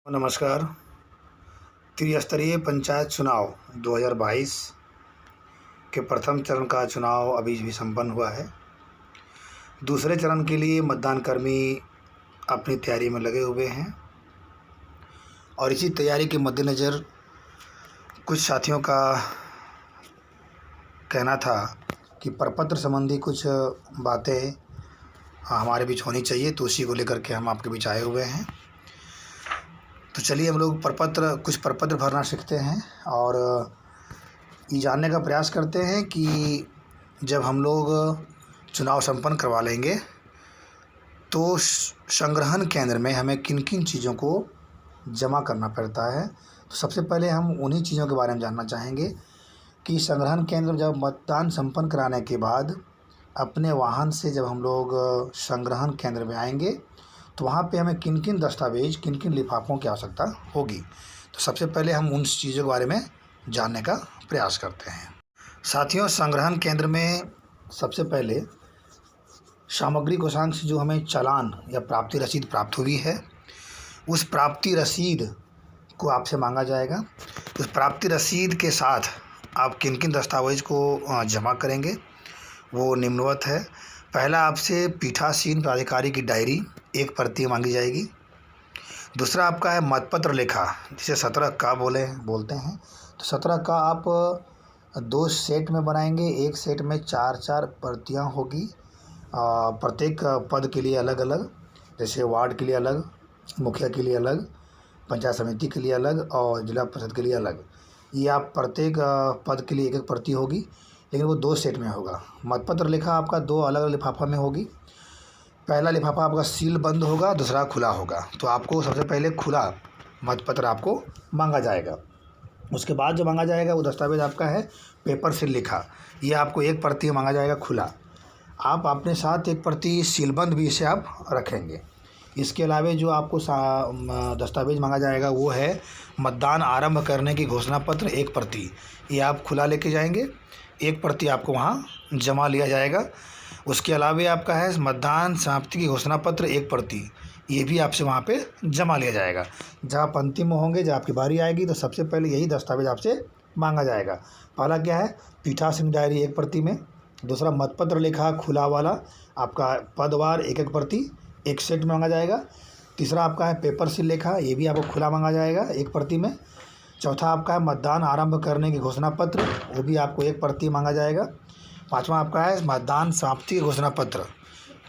नमस्कार। त्रिस्तरीय पंचायत चुनाव 2022 के प्रथम चरण का चुनाव अभी भी संपन्न हुआ है। दूसरे चरण के लिए मतदान कर्मी अपनी तैयारी में लगे हुए हैं और इसी तैयारी के मद्देनज़र कुछ साथियों का कहना था कि प्रपत्र संबंधी कुछ बातें हमारे बीच होनी चाहिए, तो उसी को लेकर के हम आपके बीच आए हुए हैं। तो चलिए हम लोग कुछ प्रपत्र भरना सीखते हैं और ये जानने का प्रयास करते हैं कि जब हम लोग चुनाव संपन्न करवा लेंगे तो संग्रहण केंद्र में हमें किन किन चीज़ों को जमा करना पड़ता है। तो सबसे पहले हम उन्हीं चीज़ों के बारे में जानना चाहेंगे कि संग्रहण केंद्र जब मतदान संपन्न कराने के बाद अपने वाहन से जब हम लोग संग्रहण केंद्र में आएंगे तो वहाँ पे हमें किन किन दस्तावेज, किन किन लिफाफों की आवश्यकता होगी। तो सबसे पहले हम उन चीज़ों के बारे में जानने का प्रयास करते हैं। साथियों, संग्रहण केंद्र में सबसे पहले सामग्री कोषांग से जो हमें चालान या प्राप्ति रसीद प्राप्त हुई है, उस प्राप्ति रसीद को आपसे मांगा जाएगा। उस प्राप्ति रसीद के साथ आप किन किन दस्तावेज को जमा करेंगे वो निम्नवत है। पहला, आपसे पीठासीन प्राधिकारी की डायरी एक प्रति मांगी जाएगी। दूसरा आपका है मतपत्र लेखा, जिसे 17 का बोलते हैं। तो 17 का आप 2 सेट में बनाएंगे। एक सेट में 4-4 प्रतियां होगी, प्रत्येक पद के लिए अलग अलग, जैसे वार्ड के लिए अलग, मुखिया के लिए अलग, पंचायत समिति के लिए अलग और जिला परिषद के लिए अलग। ये आप प्रत्येक पद के लिए एक एक प्रति होगी, लेकिन वो 2 सेट में होगा। मतपत्र लेखा आपका 2 अलग अलग लिफाफा में होगी। पहला लिफाफा आपका सील बंद होगा, दूसरा खुला होगा। तो आपको सबसे पहले खुला मतपत्र आपको मांगा जाएगा। उसके बाद जो मांगा जाएगा वो दस्तावेज आपका है पेपर सील लिखा। ये आपको एक प्रति मांगा जाएगा खुला। आप अपने साथ एक प्रति सीलबंद भी इसे आप रखेंगे। इसके अलावा जो आपको दस्तावेज मांगा जाएगा वो है मतदान आरंभ करने की घोषणा पत्र एक प्रति। ये आप खुला लेके जाएंगे, एक प्रति आपको वहाँ जमा लिया जाएगा। उसके अलावा आपका है मतदान समाप्ति की घोषणा पत्र एक प्रति, ये भी आपसे वहाँ पे जमा लिया जाएगा। जब आप अंतिम में होंगे, जब आपकी बारी आएगी, तो सबसे पहले यही दस्तावेज आपसे मांगा जाएगा। पहला क्या है, पीठासीन डायरी एक प्रति में। दूसरा मतपत्र लेखा खुला वाला आपका पदवार एक एक प्रति एक सेट में मांगा जाएगा। तीसरा आपका है पेपर सील लेखा, ये भी आपको खुला मांगा जाएगा एक प्रति में। चौथा आपका है मतदान आरंभ करने की घोषणा पत्र, वो भी आपको एक प्रति मांगा जाएगा। पाँचवा आपका है मतदान समाप्ति घोषणा पत्र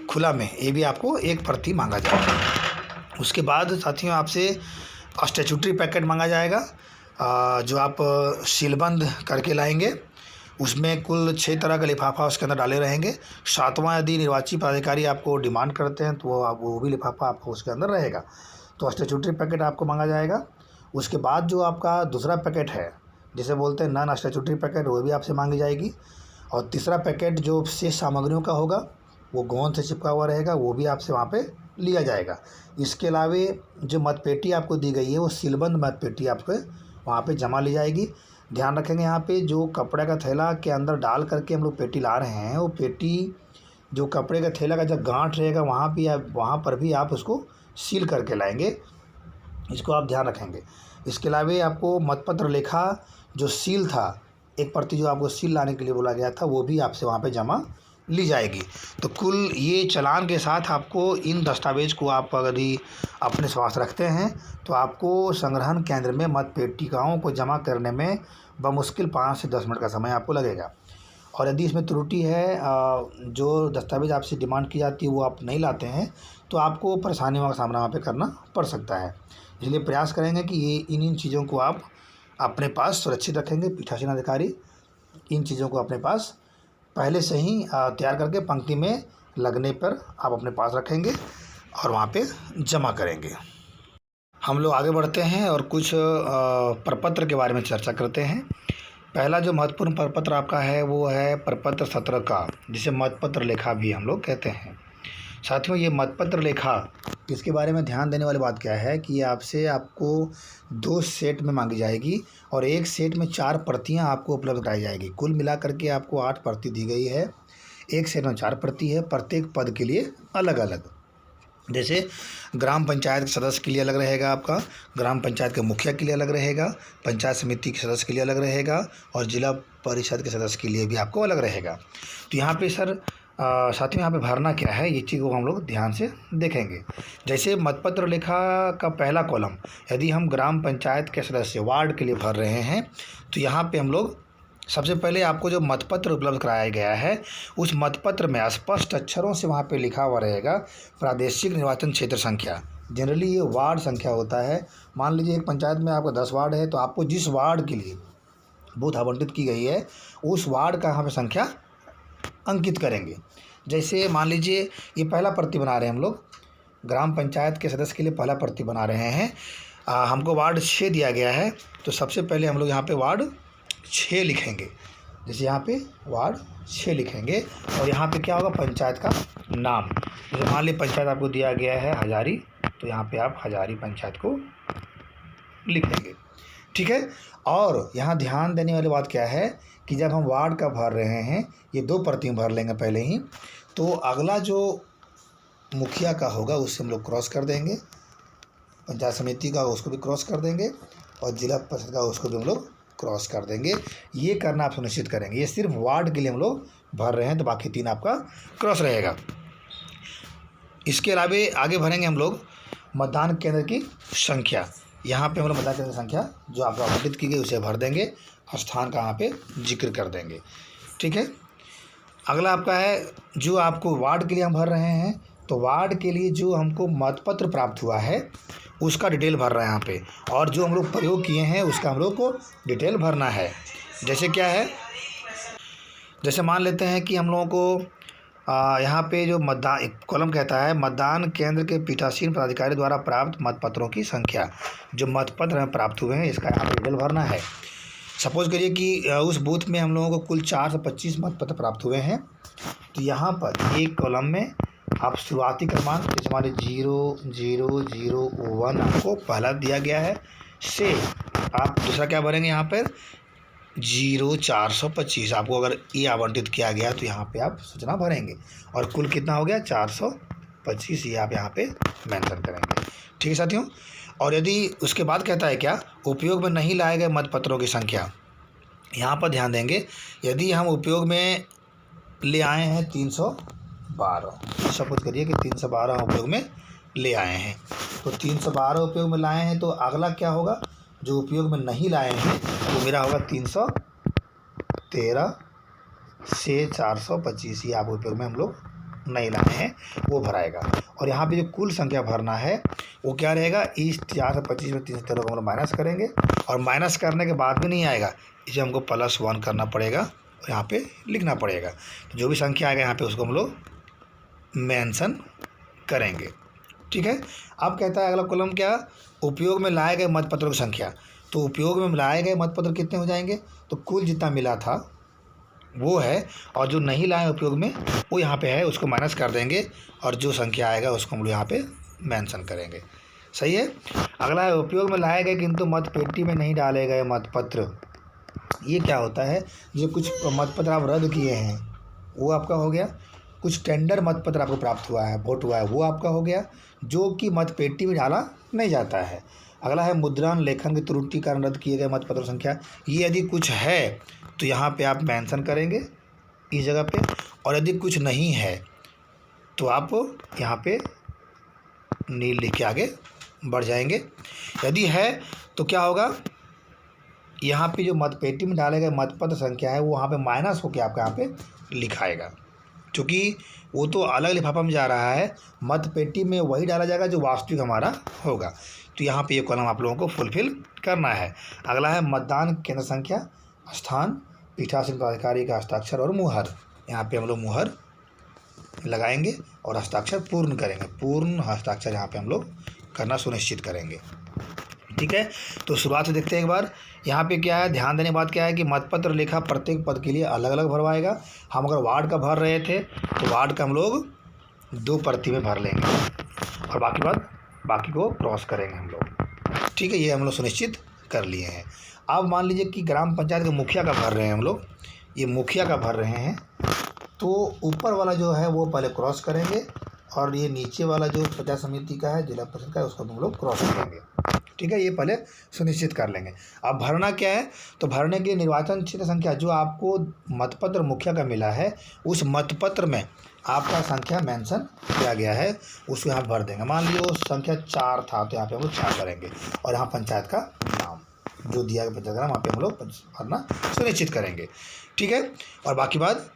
खुला में, ये भी आपको एक प्रति मांगा जाएगा। उसके बाद साथियों आपसे स्टैट्यूटरी पैकेट मांगा जाएगा, जो आप सीलबंद करके लाएंगे। उसमें कुल 6 तरह का लिफाफा उसके अंदर डाले रहेंगे। 7वां यदि निर्वाची पदाधिकारी आपको डिमांड करते हैं तो वो भी लिफाफा आपको उसके अंदर रहेगा। तो स्टैट्यूटरी पैकेट आपको मांगा जाएगा। उसके बाद जो आपका दूसरा पैकेट है, जिसे बोलते हैं नॉन स्टैट्यूटरी पैकेट, वो भी आपसे मांगी जाएगी। और तीसरा पैकेट जो शेष सामग्रियों का होगा वो गोंद से चिपका हुआ रहेगा, वो भी आपसे वहाँ पे लिया जाएगा। इसके अलावा जो मतपेटी आपको दी गई है वो सीलबंद मतपेटी आपको वहाँ पे जमा ली जाएगी। ध्यान रखेंगे, यहाँ पे जो कपड़े का थैला के अंदर डाल करके हम लोग पेटी ला रहे हैं, वो पेटी जो कपड़े का थैला का जब गांठ रहेगा वहाँ पर भी आप उसको सील करके लाएंगे, इसको आप ध्यान रखेंगे। इसके अलावा आपको मतपत्र लेखा जो सील था एक प्रति, जो आपको सील लाने के लिए बोला गया था, वो भी आपसे वहाँ पे जमा ली जाएगी। तो कुल ये चालान के साथ आपको इन दस्तावेज को आप अगर अपने पास रखते हैं तो आपको संग्रहण केंद्र में मतपेटिकाओं को जमा करने में बमुश्किल 5 से 10 मिनट का समय आपको लगेगा। और यदि इसमें त्रुटि है, जो दस्तावेज आपसे डिमांड की जाती है वो आप नहीं लाते हैं, तो आपको परेशानियों का सामना वहाँ पे करना पड़ सकता है। इसलिए प्रयास करेंगे कि ये इन चीज़ों को आप अपने पास सुरक्षित रखेंगे। पीठासीन अधिकारी इन चीज़ों को अपने पास पहले से ही तैयार करके पंक्ति में लगने पर आप अपने पास रखेंगे और वहाँ पे जमा करेंगे। हम लोग आगे बढ़ते हैं और कुछ प्रपत्र के बारे में चर्चा करते हैं। पहला जो महत्वपूर्ण प्रपत्र आपका है वो है प्रपत्र 17 का, जिसे मतपत्र लेखा भी हम लोग कहते हैं। साथियों, ये मतपत्र लेखा, इसके बारे में ध्यान देने वाली बात क्या है कि आपको 2 सेट में मांगी जाएगी और एक सेट में 4 प्रतियां आपको उपलब्ध कराई जाएगी। कुल मिलाकर के आपको 8 प्रति दी गई है। एक सेट में 4 प्रति है, प्रत्येक पद के लिए अलग अलग। जैसे ग्राम पंचायत के सदस्य के लिए अलग रहेगा आपका, ग्राम पंचायत के मुखिया के लिए अलग रहेगा, पंचायत समिति के सदस्य के लिए अलग रहेगा और जिला परिषद के सदस्य के लिए भी आपको अलग रहेगा। तो यहाँ पे सर साथ में यहाँ पे भरना क्या है, ये चीज़ को हम लोग ध्यान से देखेंगे। जैसे मतपत्र लेखा का पहला कॉलम यदि हम ग्राम पंचायत के सदस्य वार्ड के लिए भर रहे हैं तो यहाँ पे हम लोग सबसे पहले आपको जो मतपत्र उपलब्ध कराया गया है उस मतपत्र में स्पष्ट अक्षरों से वहाँ पे लिखा हुआ रहेगा प्रादेशिक निर्वाचन क्षेत्र संख्या। जनरली ये वार्ड संख्या होता है। मान लीजिए एक पंचायत में आपका 10 वार्ड है तो आपको जिस वार्ड के लिए बूथ आवंटित की गई है उस वार्ड का यहाँ पे संख्या अंकित करेंगे। जैसे मान लीजिए ये पहला प्रति बना रहे हैं हम लोग, ग्राम पंचायत के सदस्य के लिए पहला प्रति बना रहे हैं। हमको वार्ड 6 दिया गया है तो सबसे पहले हम लोग यहाँ पे वार्ड 6 लिखेंगे। जैसे यहाँ पे वार्ड 6 लिखेंगे और यहाँ पे क्या होगा, पंचायत का नाम। जैसे मान लीजिए पंचायत आपको दिया गया है हजारी, तो यहाँ पे आप हजारी पंचायत को लिखेंगे। ठीक है। और यहाँ ध्यान देने वाली बात क्या है कि जब हम वार्ड का भर रहे हैं, ये 2 प्रति में भर लेंगे पहले ही, तो अगला जो मुखिया का होगा उससे हम लोग क्रॉस कर देंगे, पंचायत समिति का उसको भी क्रॉस कर देंगे और जिला परिषद का उसको भी हम लोग क्रॉस कर देंगे। ये करना आप सुनिश्चित करेंगे। ये सिर्फ वार्ड के लिए हम लोग भर रहे हैं तो बाकी 3 आपका क्रॉस रहेगा। इसके अलावा आगे भरेंगे हम लोग मतदान केंद्र की संख्या। यहाँ पे हम लोग मतदान केंद्र की संख्या जो आपको आवंटित की गई उसे भर देंगे और स्थान का यहाँ पे जिक्र कर देंगे। ठीक है। अगला आपका है जो आपको वार्ड के लिए हम भर रहे हैं, तो वार्ड के लिए जो हमको मतपत्र प्राप्त हुआ है उसका डिटेल भर रहे हैं यहाँ पे, और जो हम लोग प्रयोग किए हैं उसका हम लोग को डिटेल भरना है। जैसे क्या है, जैसे मान लेते हैं कि हम लोगों को यहाँ पे जो मतदान एक कॉलम कहता है मतदान केंद्र के पीठासीन पदाधिकारी द्वारा प्राप्त मतपत्रों की संख्या, जो मतपत्र हमें प्राप्त हुए हैं इसका यहाँ पे डिटेल भरना है। सपोज करिए कि उस बूथ में हम लोगों को कुल 425 मतपत्र प्राप्त हुए हैं, तो यहाँ पर एक कॉलम में आप शुरुआती क्रमांक जैसे हमारे 0001 आपको पहला दिया गया है से आप दूसरा क्या भरेंगे, यहाँ पर 0425 आपको अगर ये आवंटित किया गया तो यहाँ पे आप सूचना भरेंगे और कुल कितना हो गया 425, ये आप यहाँ पे मेंशन करेंगे। ठीक है साथियों। और यदि उसके बाद कहता है क्या, उपयोग में नहीं लाए गए मतपत्रों की संख्या, यहाँ पर ध्यान देंगे। यदि हम उपयोग में ले आए हैं 312, सपोज करिए कि 312 उपयोग में ले आए हैं, तो 312 उपयोग में लाए हैं तो अगला क्या होगा, जो उपयोग में नहीं लाए हैं वो मेरा होगा 313 से 425, ये आप उपयोग में हम लोग नहीं लाए हैं वो भराएगा। और यहाँ पे जो कुल संख्या भरना है वो क्या रहेगा, इस 425 में 313 को हम लोग माइनस करेंगे और माइनस करने के बाद भी नहीं आएगा, इसे हमको +1 करना पड़ेगा और यहाँ पे लिखना पड़ेगा। तो जो भी संख्या आएगा यहाँ पे उसको हम लोग मेंशन करेंगे। ठीक है। अब कहता है अगला कॉलम क्या, उपयोग में लाए गए मतपत्रों की संख्या। तो उपयोग में लाए गए मतपत्र कितने हो जाएंगे, तो कुल जितना मिला था वो है, और जो नहीं लाए उपयोग में वो यहाँ पे है उसको माइनस कर देंगे और जो संख्या आएगा उसको हम लोग यहाँ पे मेंशन करेंगे। सही है। अगला है उपयोग में लाए गए किंतु मतपेटी में नहीं डाले गए मतपत्र। ये क्या होता है, जो कुछ मतपत्र आप रद्द किए हैं वो आपका हो गया, कुछ टेंडर मतपत्र आपको प्राप्त हुआ है, वोट हुआ है, वो आपका हो गया, जो कि मतपेटी में डाला नहीं जाता है। अगला है मुद्रण लेखन की त्रुटि कारण रद्द किए गए मतपत्र संख्या। ये यदि कुछ है तो यहाँ पे आप मेंशन करेंगे इस जगह पे, और यदि कुछ नहीं है तो आप यहाँ पे नील लिख के आगे बढ़ जाएंगे। यदि है तो क्या होगा, यहाँ पे जो मतपेटी में डाले गए मतपत्र संख्या है वो वहाँ पे माइनस होकर आपका यहाँ पे लिखाएगा, क्योंकि वो तो अलग लिफाफा में जा रहा है, मतपेटी में वही डाला जाएगा जो वास्तविक हमारा होगा। तो यहाँ पे ये कॉलम आप लोगों को फुलफिल करना है। अगला है मतदान केंद्र संख्या, स्थान, पीठासीन पदाधिकारी का हस्ताक्षर और मुहर। यहाँ पे हम लोग मुहर लगाएंगे और हस्ताक्षर पूर्ण करेंगे, पूर्ण हस्ताक्षर यहाँ पे हम लोग करना सुनिश्चित करेंगे। ठीक है। तो शुरुआत से देखते हैं एक बार। यहाँ पे क्या है, ध्यान देने की बात क्या है कि मतपत्र लेखा प्रत्येक पद के लिए अलग अलग भरवाएगा। हम अगर वार्ड का भर रहे थे तो वार्ड का हम लोग 2 प्रति में भर लेंगे और बाकी को क्रॉस करेंगे हम लोग। ठीक है। ये हम लोग सुनिश्चित कर लिए हैं। अब मान लीजिए कि ग्राम पंचायत के मुखिया का भर रहे हैं हम लोग, ये मुखिया का भर रहे हैं, तो ऊपर वाला जो है वो पहले क्रॉस करेंगे और ये नीचे वाला जो पंचायत समिति का है, जिला परिषद का है, उसको हम लोग क्रॉस करेंगे। ठीक है, ये पहले सुनिश्चित कर लेंगे। अब भरना क्या है, तो भरने के लिए निर्वाचन क्षेत्र संख्या जो आपको मतपत्र मुखिया का मिला है, उस मतपत्र में आपका संख्या मेंशन किया गया है, उसको यहाँ भर देंगे। मान लीजिए वो संख्या 4 था, तो यहाँ पे हम लोग 4 करेंगे, और यहाँ पंचायत का नाम जो दिया गया पंचायत का नाम वहाँ पे हम लोग भरना सुनिश्चित करेंगे। ठीक है, और बाकी बात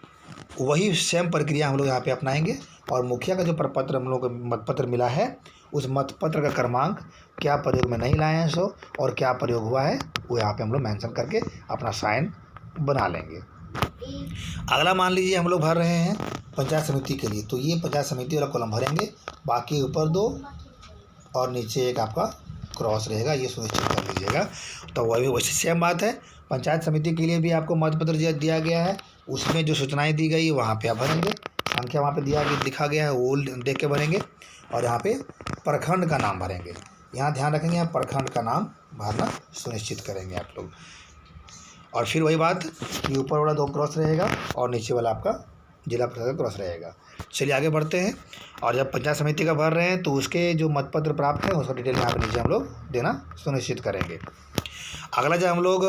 वही सेम प्रक्रिया हम लोग यहाँ पे अपनाएंगे। और मुखिया का जो प्रपत्र हम लोग को मतपत्र मिला है, उस मतपत्र का क्रमांक क्या प्रयोग में नहीं लाए हैं सो, और क्या प्रयोग हुआ है, वो यहाँ पे हम लोग मेंशन करके अपना साइन बना लेंगे। अगला मान लीजिए हम लोग भर रहे हैं पंचायत समिति के लिए, तो ये पंचायत समिति वाला कॉलम भरेंगे, बाकी ऊपर 2 और नीचे 1 आपका क्रॉस रहेगा, ये सुनिश्चित कर लीजिएगा। तो वही वैसे सेम बात है, पंचायत समिति के लिए भी आपको मतपत्र दिया गया है, उसमें जो सूचनाएं दी गई वहाँ पे आप भरेंगे, संख्या वहाँ पे लिखा गया है वो देख के भरेंगे, और यहाँ पे प्रखंड का नाम भरेंगे। यहाँ ध्यान रखेंगे, यहाँ प्रखंड का नाम भरना सुनिश्चित करेंगे आप लोग। और फिर वही बात कि ऊपर वाला 2 क्रॉस रहेगा और नीचे वाला आपका जिला परिषद क्रॉस रहेगा। चलिए आगे बढ़ते हैं। और जब पंचायत समिति का भर रहे हैं तो उसके जो मतपत्र प्राप्त है उसका डिटेल यहाँ पे नीचे हम लोग देना सुनिश्चित करेंगे। अगला जब हम लोग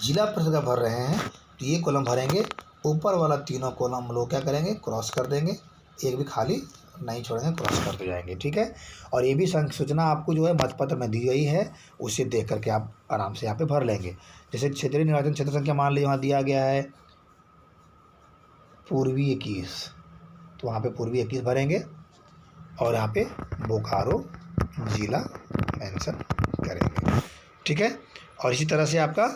जिला परिषद का भर रहे हैं तो ये कॉलम भरेंगे, ऊपर वाला 3 कॉलम हम लोग क्या करेंगे, क्रॉस कर देंगे, एक भी खाली नहीं छोड़ेंगे, क्रॉस करते जाएंगे। ठीक है, और ये भी सूचना आपको जो है मतपत्र में दी गई है, उसे देख करके आप आराम से यहाँ पे भर लेंगे। जैसे क्षेत्रीय निर्वाचन क्षेत्र संख्या मान लीजिए वहाँ दिया गया है पूर्वी 21, तो वहाँ पे पूर्वी 21 भरेंगे, और यहाँ पे बोकारो जिला मेंशन करेंगे। ठीक है, और इसी तरह से आपका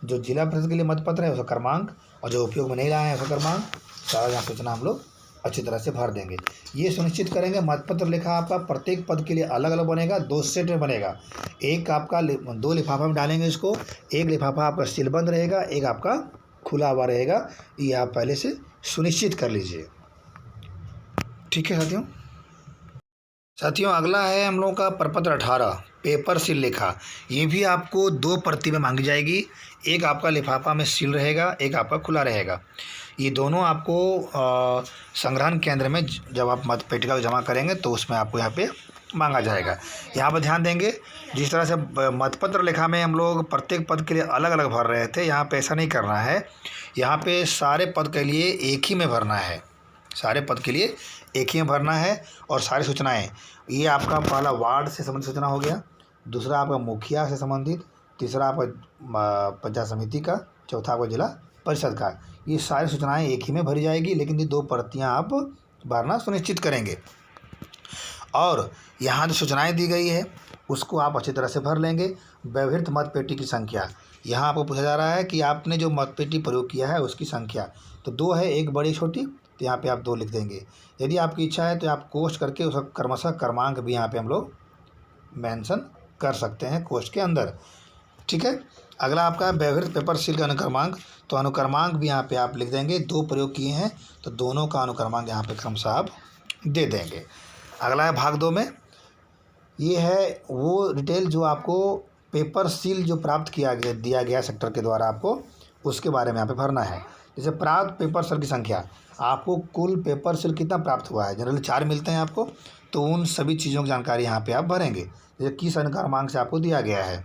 जो जिला परिषद के लिए मतपत्र है उसका क्रमांक, और जो उपयोग में नहीं लाए हैं उसका क्रमांक, सारा यहाँ सूचना हम लोग अच्छी तरह से भर देंगे। ये सुनिश्चित करेंगे मतपत्र लेखा आपका प्रत्येक पद के लिए अलग अलग बनेगा, 2 सेट में बनेगा। एक आपका 2 लिफाफा में डालेंगे इसको, एक लिफाफा आपका सीलबंद रहेगा, एक आपका खुला हुआ रहेगा, ये आप पहले से सुनिश्चित कर लीजिए। ठीक है साथियों, अगला है हम लोगों का प्रपत्र 18 पेपर सील लेखा। ये भी आपको 2 प्रति में मांगी जाएगी, एक आपका लिफाफा में सील रहेगा, एक आपका खुला रहेगा। ये दोनों आपको संग्रहण केंद्र में जब आप मतपेटिका जमा करेंगे तो उसमें आपको यहाँ पे मांगा जाएगा। यहाँ पर ध्यान देंगे, जिस तरह से मतपत्र लेखा में हम लोग प्रत्येक पद के लिए अलग अलग भर रहे थे, यहाँ पे ऐसा नहीं करना है। यहाँ पे सारे पद के लिए एक ही में भरना है, सारे पद के लिए एक ही में भरना है। और सारी सूचनाएं, ये आपका पहला वार्ड से संबंधित सूचना हो गया, दूसरा आपका मुखिया से संबंधित, तीसरा आपका पंचायत समिति का, चौथा आपका जिला परिषद का। ये सारी सूचनाएं एक ही में भरी जाएगी, लेकिन ये 2 प्रतियां आप भरना सुनिश्चित करेंगे। और यहाँ जो सूचनाएं दी गई है उसको आप अच्छी तरह से भर लेंगे। व्यवहृत मतपेटी की संख्या, यहाँ आपको पूछा जा रहा है कि आपने जो मतपेटी प्रयोग किया है उसकी संख्या, तो 2 है, एक बड़ी छोटी, तो यहाँ पे आप 2 लिख देंगे। यदि आपकी इच्छा है तो आप कोष्ठ करके उसका क्रमशः क्रमांक भी यहाँ पे हम लोग मेंशन कर सकते हैं कोष्ठ के अंदर। ठीक है, अगला आपका व्यवहृत पेपर सील का अनुक्रमांक, तो अनुक्रमांक भी यहाँ पे आप लिख देंगे। 2 प्रयोग किए हैं तो दोनों का अनुक्रमांक यहाँ पे क्रमशः आप दे देंगे। अगला है भाग 2 में, ये है वो डिटेल जो आपको पेपर सील जो प्राप्त दिया गया सेक्टर के द्वारा आपको, उसके बारे में यहाँ पे भरना है। जैसे प्राप्त पेपर सेल की संख्या, आपको कुल पेपर सेल कितना प्राप्त हुआ है, जनरली 4 मिलते हैं आपको, तो उन सभी चीज़ों की जानकारी यहाँ पे आप भरेंगे। जैसे किस अनुक्रमांक से आपको दिया गया है।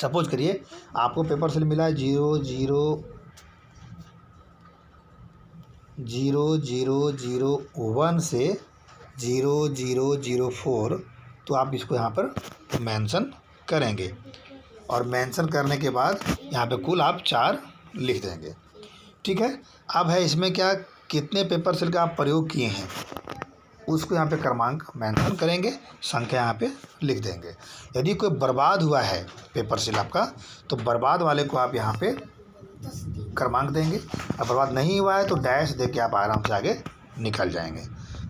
सपोज करिए आपको पेपर सेल मिला है 0001 से 0004, तो आप इसको यहाँ पर मेंशन करेंगे, और मेंशन करने के बाद यहाँ पे कुल आप 4 लिख देंगे। ठीक है, अब है इसमें क्या, कितने पेपर सेल का आप प्रयोग किए हैं उसको यहाँ पे क्रमांक मेंशन करेंगे, संख्या यहाँ पे लिख देंगे। यदि कोई बर्बाद हुआ है पेपर सेल आपका, तो बर्बाद वाले को आप यहाँ पे क्रमांक देंगे, अब बर्बाद नहीं हुआ है तो डैश दे के आप आराम से आगे निकल जाएंगे।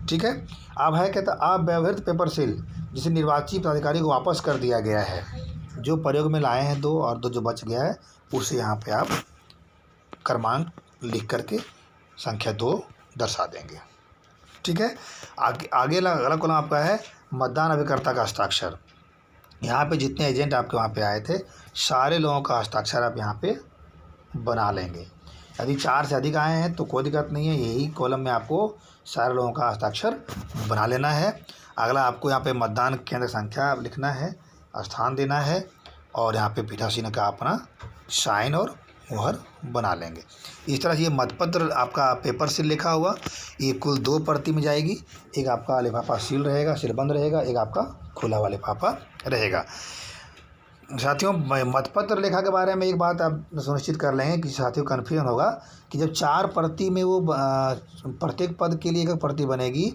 ठीक है, अब है कहता अव्यवहृत पेपर सेल जिसे निर्वाची पदाधिकारी को वापस कर दिया गया है, जो प्रयोग में लाए हैं 2 और 2 जो बच गया है उसे यहाँ पे आप क्रमांक लिख करके संख्या 2 दर्शा देंगे। ठीक है, आगे अगला कॉलम आपका है मतदान अभिकर्ता का हस्ताक्षर। यहाँ पे जितने एजेंट आपके वहाँ पे आए थे सारे लोगों का हस्ताक्षर आप यहाँ पे बना लेंगे। यदि 4 से अधिक आए हैं तो कोई दिक्कत नहीं है, यही कॉलम में आपको सारे लोगों का हस्ताक्षर बना लेना है। अगला आपको यहाँ पे मतदान केंद्र संख्या लिखना है, स्थान देना है और यहाँ पे पीठासीन का अपना साइन और मुहर बना लेंगे। इस तरह से ये मतपत्र आपका पेपर से लिखा हुआ ये कुल 2 प्रति में जाएगी। एक आपका लिफाफा सील रहेगा, सीलबंद रहेगा, एक आपका खुला हुआ लिफाफा रहेगा। साथियों, मतपत्र लेखा के बारे में एक बात आप सुनिश्चित कर लेंगे कि साथियों कन्फ्यूजन होगा कि जब 4 प्रति में वो प्रत्येक पद के लिए एक प्रति बनेगी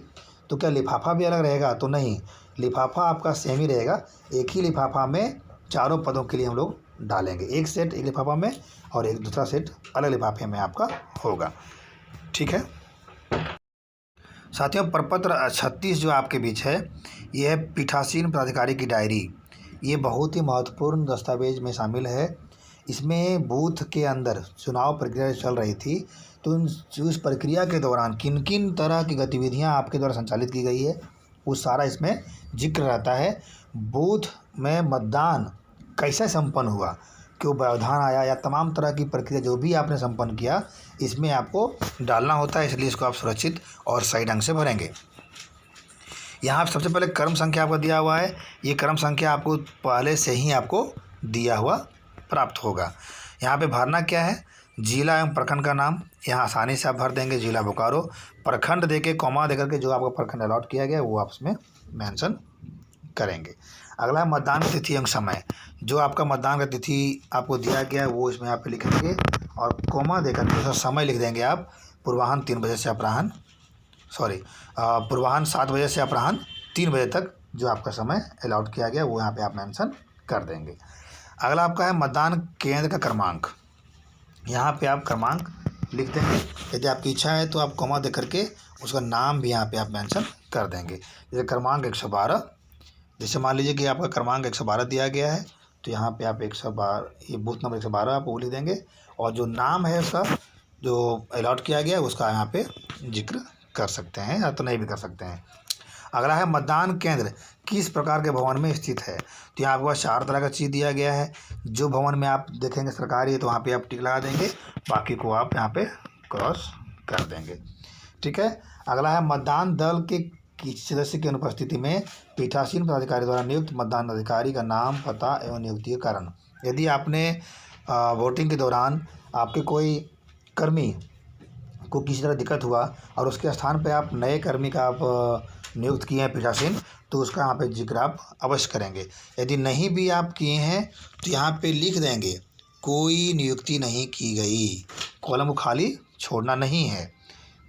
तो क्या लिफाफा भी अलग रहेगा? तो नहीं, लिफाफा आपका सेम ही रहेगा। एक ही लिफाफा में चारों पदों के लिए हम लोग डालेंगे। एक सेट एक लिफाफा में और एक दूसरा सेट अलग लिफाफे में आपका होगा। ठीक है साथियों, प्रपत्र 36 जो आपके बीच है ये है पीठासीन पदाधिकारी की डायरी। ये बहुत ही महत्वपूर्ण दस्तावेज में शामिल है। इसमें बूथ के अंदर चुनाव प्रक्रिया चल रही थी तो उस प्रक्रिया के दौरान किन किन तरह की गतिविधियां आपके द्वारा संचालित की गई है वो सारा इसमें जिक्र रहता है। बूथ में मतदान कैसे संपन्न हुआ, क्यों व्यवधान आया या तमाम तरह की प्रक्रिया जो भी आपने संपन्न किया इसमें आपको डालना होता है, इसलिए इसको आप सुरक्षित और सही ढंग से भरेंगे। यहाँ सबसे पहले क्रम संख्या आपका दिया हुआ है। ये क्रम संख्या आपको पहले से ही आपको दिया हुआ प्राप्त होगा। यहाँ पे भरना क्या है, जिला एवं प्रखंड का नाम यहाँ आसानी से आप भर देंगे, जिला बोकारो। प्रखंड देके कॉमा देकर के जो आपका प्रखंड अलॉट किया गया वो आप उसमें मेंशन करेंगे। अगला है मतदान की तिथि एवं समय। जो आपका मतदान का तिथि आपको दिया गया है वो इसमें आप लिखेंगे और कॉमा देकर के उसका समय लिख देंगे आप पूर्वाह्न 3 बजे से अपराह्न पूर्वाह्न 7 बजे से अपराह्न 3 बजे तक जो आपका समय अलॉट किया गया वो यहाँ पे आप मेंशन कर देंगे। अगला आपका है मतदान केंद्र का क्रमांक। यहाँ पे आप क्रमांक लिख देंगे। यदि आपकी इच्छा है तो आप कॉमा दे करके उसका नाम भी यहाँ पे आप मेंशन कर देंगे। जैसे क्रमांक 112, जैसे मान लीजिए कि आपका क्रमांक 112 दिया गया है तो यहाँ पे आप 112 ये बूथ नंबर 112 आप वो लिख देंगे और जो नाम है उसका जो अलॉट किया गया है उसका यहाँ पे जिक्र कर सकते हैं या तो नहीं भी कर सकते हैं। अगला है मतदान केंद्र किस प्रकार के भवन में स्थित है। तो यहाँ आपके पास 4 तरह का चीज़ दिया गया है। जो भवन में आप देखेंगे सरकारी है तो वहाँ पे आप टिक लगा देंगे, बाकी को आप यहाँ पे क्रॉस कर देंगे। ठीक है। अगला है मतदान दल के किसी सदस्य की अनुपस्थिति में पीठासीन पदाधिकारी द्वारा नियुक्त मतदान अधिकारी का नाम, पता एवं नियुक्ति के कारण। यदि आपने वोटिंग के दौरान आपके कोई कर्मी को किसी तरह दिक्कत हुआ और उसके स्थान पे आप नए कर्मी का आप नियुक्त किए हैं पीठासीन, तो उसका यहाँ पे जिक्र आप अवश्य करेंगे। यदि नहीं भी आप किए हैं तो यहाँ पे लिख देंगे कोई नियुक्ति नहीं की गई, कॉलम को खाली छोड़ना नहीं है,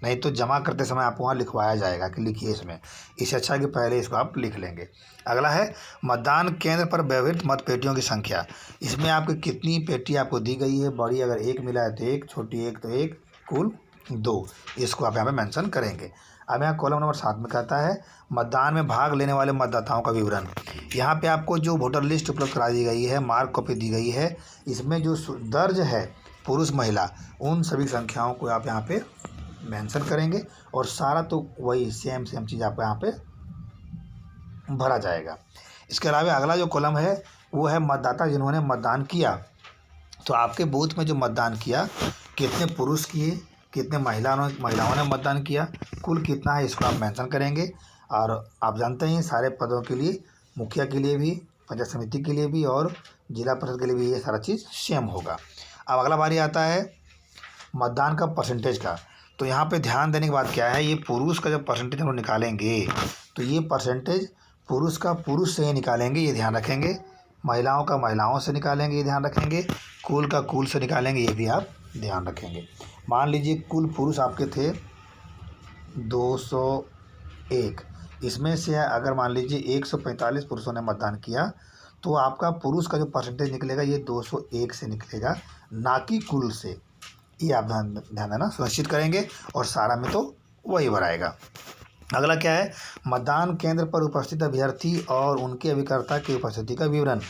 नहीं तो जमा करते समय आप वहाँ लिखवाया जाएगा कि लिखिए इसमें। इससे अच्छा कि पहले इसको आप लिख लेंगे। अगला है मतदान केंद्र पर व्यवहृत मत पेटियों की संख्या। इसमें आपको कितनी पेटी आपको दी गई है, बड़ी अगर 1 मिला है तो 1, छोटी 1 तो 1, कुल 2, इसको आप यहाँ पे मेंशन करेंगे। अब यहाँ कॉलम नंबर 7 में कहता है मतदान में भाग लेने वाले मतदाताओं का विवरण। यहाँ पे आपको जो वोटर लिस्ट उपलब्ध करा दी गई है, मार्क कॉपी दी गई है, इसमें जो दर्ज है पुरुष महिला उन सभी संख्याओं को आप यहाँ पे मेंशन करेंगे और सारा तो वही सेम चीज़ आपको यहाँ पे भरा जाएगा। इसके अलावा अगला जो कॉलम है वो है मतदाता जिन्होंने मतदान किया। तो आपके बूथ में जो मतदान किया कितने पुरुष किए, कितने महिलाओं ने मतदान किया, कुल कितना है इसको आप मेंशन करेंगे। और आप जानते हैं सारे पदों के लिए, मुखिया के लिए भी, पंचायत समिति के लिए भी और जिला परिषद के लिए भी ये सारा चीज़ सेम होगा। अब अगला बारी आता है मतदान का परसेंटेज का। तो यहाँ पे ध्यान देने की बात क्या है, ये पुरुष का जब परसेंटेज हम लोग निकालेंगे तो ये परसेंटेज पुरुष का पुरुष से ही निकालेंगे, ये ध्यान रखेंगे। महिलाओं का महिलाओं से निकालेंगे, ये ध्यान रखेंगे। कुल का कुल से निकालेंगे, ये भी आप ध्यान रखेंगे। मान लीजिए कुल पुरुष आपके थे 201, इसमें से अगर मान लीजिए 145 पुरुषों ने मतदान किया तो आपका पुरुष का जो परसेंटेज निकलेगा ये 201 से निकलेगा, ना कि कुल से। ये आप ध्यान देना सुनिश्चित करेंगे और सारा में तो वही भराएगा। अगला क्या है, मतदान केंद्र पर उपस्थित अभ्यर्थी और उनके अभिकर्ता की उपस्थिति का विवरण।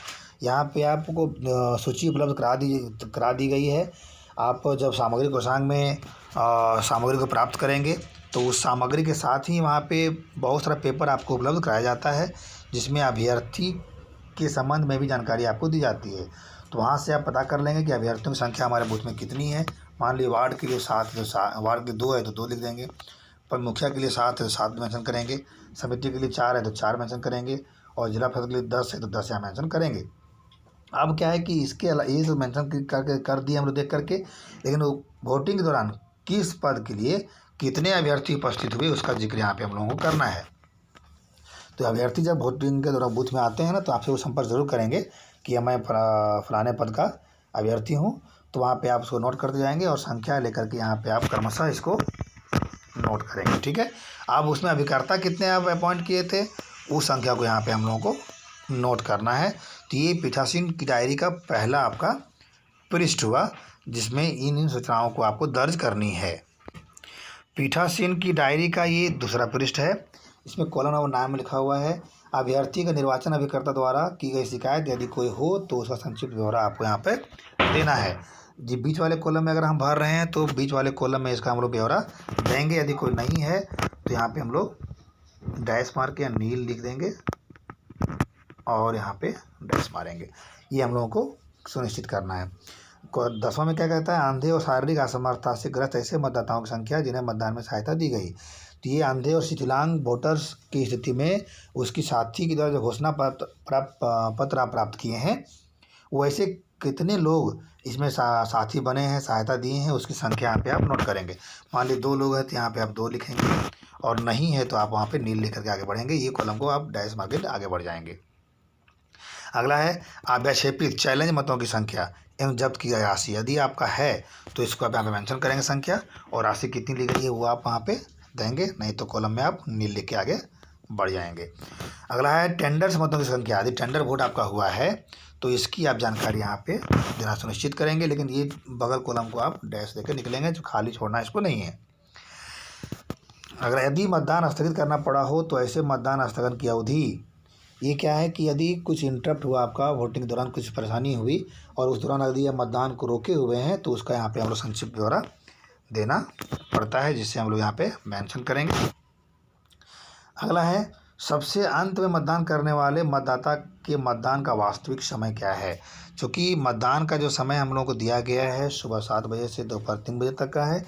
यहाँ पे आपको सूची उपलब्ध करा दी गई है। आप जब सामग्री कोषांग में सामग्री को प्राप्त करेंगे तो उस सामग्री के साथ ही वहाँ पे बहुत सारा पेपर आपको उपलब्ध कराया जाता है जिसमें अभ्यर्थी के संबंध में भी जानकारी आपको दी जाती है। तो वहाँ से आप पता कर लेंगे कि अभ्यर्थियों की संख्या हमारे बूथ में कितनी है। मान लीजिए वार्ड के लिए 7, वार्ड के 2 है तो 2 लिख देंगे, पर मुखिया के लिए 7 है तो 7 मेंशन करेंगे, समिति के लिए 4 है तो 4 मेंशन करेंगे, और जिला परिषद के लिए 10 है तो 10 यहाँ मेंशन करेंगे। अब क्या है कि इसके ये तो मेंशन कर दिए हम लोग देख करके, लेकिन वो वोटिंग के दौरान किस पद के लिए कितने अभ्यर्थी उपस्थित हुए उसका जिक्र यहाँ पे हम लोगों को करना है। तो अभ्यर्थी जब वोटिंग के दौरान बूथ में आते हैं ना, तो आपसे वो संपर्क जरूर करेंगे कि मैं फलाने पद का अभ्यर्थी हूँ, तो वहाँ पे आप उसको नोट करते जाएंगे और संख्या लेकर के यहाँ पे आप क्रमशः इसको नोट करेंगे। ठीक है, अब उसमें अभिकर्ता कितने आप अपॉइंट किए थे उस संख्या को यहाँ पे हम लोगों को नोट करना है। तो ये पीठासीन की डायरी का पहला आपका पृष्ठ हुआ, जिसमें इन सूचनाओं को आपको दर्ज करनी है। पीठासीन की डायरी का ये दूसरा पृष्ठ है। इसमें कॉलम नंबर 9 में लिखा हुआ है, अभ्यर्थी का निर्वाचन अभिकर्ता द्वारा की गई शिकायत यदि कोई हो तो उसका संक्षिप्त ब्यौरा आपको यहाँ पे देना है। जी, बीच वाले कॉलम में अगर हम भर रहे हैं तो बीच वाले कॉलम में इसका हम लोग ब्यौरा देंगे। यदि कोई नहीं है तो यहाँ पे हम लोग डैश मार के नील लिख देंगे और यहाँ पे डैश मारेंगे। ये हम लोगों को सुनिश्चित करना है। 10वां में क्या कहता है, अंधे और शारीरिक असमर्थता से ग्रस्त ऐसे मतदाताओं की संख्या जिन्हें मतदान में सहायता दी गई। तो ये अंधे और शिथिलांग वोटर्स की स्थिति में उसकी साथी की द्वारा जो घोषणा पत्र आप प्राप्त किए हैं, वैसे कितने लोग इसमें साथी बने हैं, सहायता दिए हैं, उसकी संख्या यहाँ पे आप नोट करेंगे। मान लीजिए 2 लोग हैं तो यहाँ पे आप 2 लिखेंगे, और नहीं है तो आप वहाँ पे नील लिख करके आगे बढ़ेंगे। ये कॉलम को आप डैश मार के आगे बढ़ जाएंगे। अगला है अव्याक्षेपित चैलेंज मतों की संख्या एवं जब्त की गई राशि। यदि आपका है तो इसको आप यहाँ पे मेंशन करेंगे संख्या, और राशि कितनी ली गई है वो आप वहाँ पे देंगे, नहीं तो कॉलम में आप नील लिख के आगे बढ़ जाएंगे। अगला है टेंडर्स मतों की संख्या। यदि टेंडर वोट आपका हुआ है तो इसकी आप जानकारी यहाँ पे देना सुनिश्चित करेंगे, लेकिन ये बगल कॉलम को आप डैश देकर निकलेंगे, जो खाली छोड़ना इसको नहीं है। अगर यदि मतदान स्थगित करना पड़ा हो तो ऐसे मतदान स्थगन की अवधि, ये क्या है कि यदि कुछ इंटरप्ट हुआ आपका वोटिंग के दौरान, कुछ परेशानी हुई और उस दौरान यदि आप मतदान को रोके हुए हैं तो उसका यहाँ पे हम लोग संक्षिप्त ब्यौरा देना पड़ता है, जिससे हम लोग यहाँ पे मेंशन करेंगे। अगला है सबसे अंत में मतदान करने वाले मतदाता के मतदान का वास्तविक समय क्या है। चूँकि मतदान का जो समय हम लोगों को दिया गया है सुबह 7 बजे से दोपहर 3 बजे तक का है,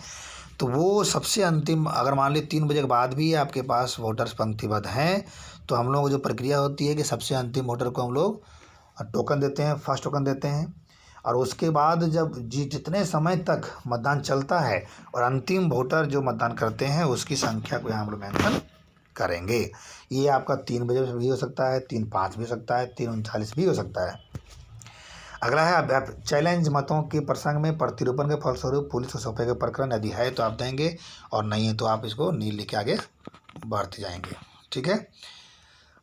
तो वो सबसे अंतिम, अगर मान लीजिए 3 बजे के बाद भी आपके पास वोटर्स पंक्तिबद्ध हैं, तो हम लोगों को जो प्रक्रिया होती है कि सबसे अंतिम वोटर को हम लोग टोकन देते हैं, फर्स्ट टोकन देते हैं, और उसके बाद जब जितने समय तक मतदान चलता है और अंतिम वोटर जो मतदान करते हैं उसकी संख्या को यहाँ हम लोग मेंशन करेंगे। ये आपका 3 बजे भी हो सकता है, 3:05 भी हो सकता है, 3:39 भी हो सकता है। अगला है चैलेंज मतों के प्रसंग में प्रतिरूपण के फलस्वरूप पुलिस को सौंपे गए प्रकरण यदि है तो आप देंगे, और नहीं है तो आप इसको नील लिख के आगे बढ़ते जाएंगे। ठीक है,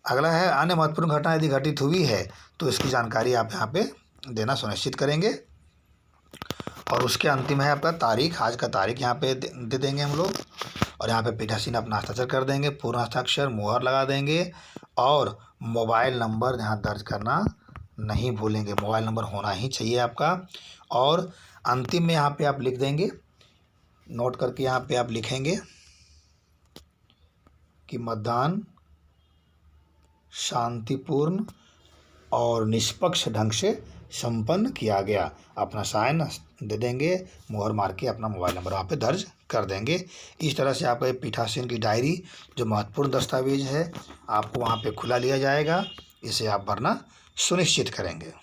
अगला है अन्य महत्वपूर्ण घटना यदि घटित हुई है तो इसकी जानकारी आप यहाँ पे देना सुनिश्चित करेंगे। और उसके अंतिम है आपका तारीख, आज का तारीख यहाँ पे दे देंगे हम लोग, और यहाँ पे पीठासीन अपना हस्ताक्षर कर देंगे, पूर्ण हस्ताक्षर मुहर लगा देंगे, और मोबाइल नंबर यहाँ दर्ज करना नहीं भूलेंगे। मोबाइल नंबर होना ही चाहिए आपका। और अंतिम में यहाँ पे आप लिख देंगे, नोट करके यहाँ पे आप लिखेंगे कि मतदान शांतिपूर्ण और निष्पक्ष ढंग से संपन्न किया गया। अपना साइन दे देंगे, मुहर मार के अपना मोबाइल नंबर वहाँ पे दर्ज कर देंगे। इस तरह से आपका पीठासीन की डायरी जो महत्वपूर्ण दस्तावेज है आपको वहाँ पे खुला लिया जाएगा, इसे आप भरना सुनिश्चित करेंगे।